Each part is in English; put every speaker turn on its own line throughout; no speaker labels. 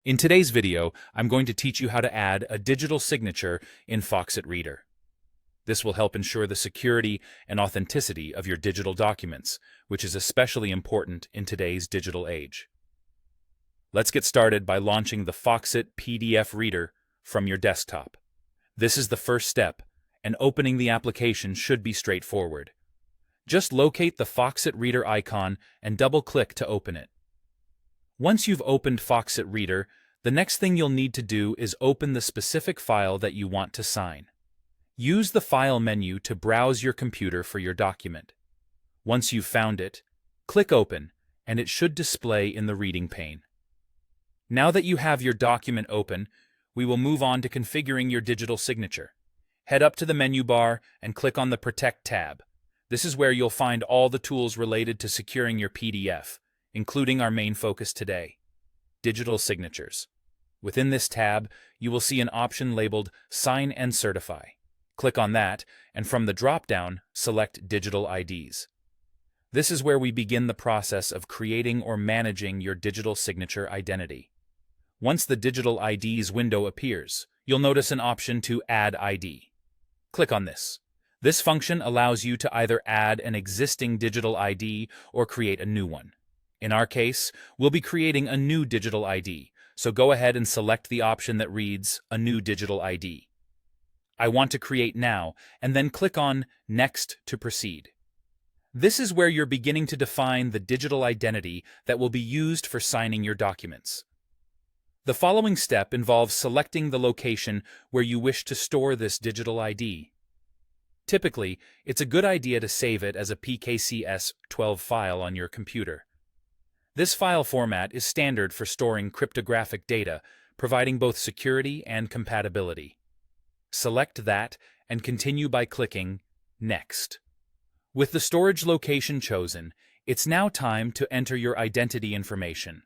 In today's video, I'm going to teach you how to add a digital signature in Foxit Reader. This will help ensure the security and authenticity of your digital documents, which is especially important in today's digital age. Let's get started by launching the Foxit PDF Reader from your desktop. This is the first step, and opening the application should be straightforward. Just locate the Foxit Reader icon and double-click to open it. Once you've opened Foxit Reader, the next thing you'll need to do is open the specific file that you want to sign. Use the File menu to browse your computer for your document. Once you've found it, click Open, and it should display in the reading pane. Now that you have your document open, we will move on to configuring your digital signature. Head up to the menu bar and click on the Protect tab. This is where you'll find all the tools related to securing your PDF, including our main focus today, digital signatures. Within this tab, you will see an option labeled Sign and Certify. Click on that, and from the drop-down, select Digital IDs. This is where we begin the process of creating or managing your digital signature identity. Once the Digital IDs window appears, you'll notice an option to Add ID. Click on this. This function allows you to either add an existing digital ID or create a new one. In our case, we'll be creating a new digital ID, so go ahead and select the option that reads A New Digital ID. I want to create now, and then click on Next to proceed. This is where you're beginning to define the digital identity that will be used for signing your documents. The following step involves selecting the location where you wish to store this digital ID. Typically, it's a good idea to save it as a PKCS12 file on your computer. This file format is standard for storing cryptographic data, providing both security and compatibility. Select that and continue by clicking Next. With the storage location chosen, it's now time to enter your identity information.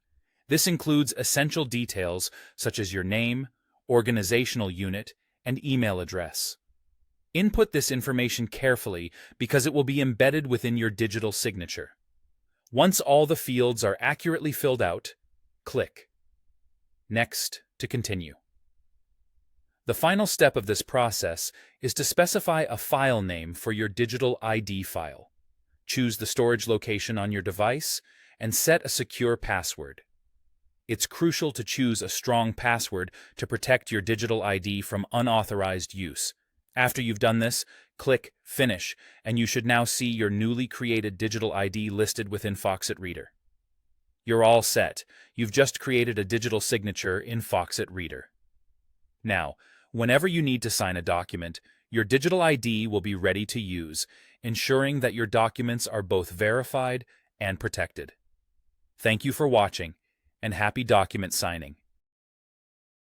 This includes essential details such as your name, organizational unit, and email address. Input this information carefully because it will be embedded within your digital signature. Once all the fields are accurately filled out, click Next to continue. The final step of this process is to specify a file name for your digital ID file. Choose the storage location on your device and set a secure password. It's crucial to choose a strong password to protect your digital ID from unauthorized use. After you've done this, click Finish, and you should now see your newly created digital ID listed within Foxit Reader. You're all set. You've just created a digital signature in Foxit Reader. Now, whenever you need to sign a document, your digital ID will be ready to use, ensuring that your documents are both verified and protected. Thank you for watching, and happy document signing.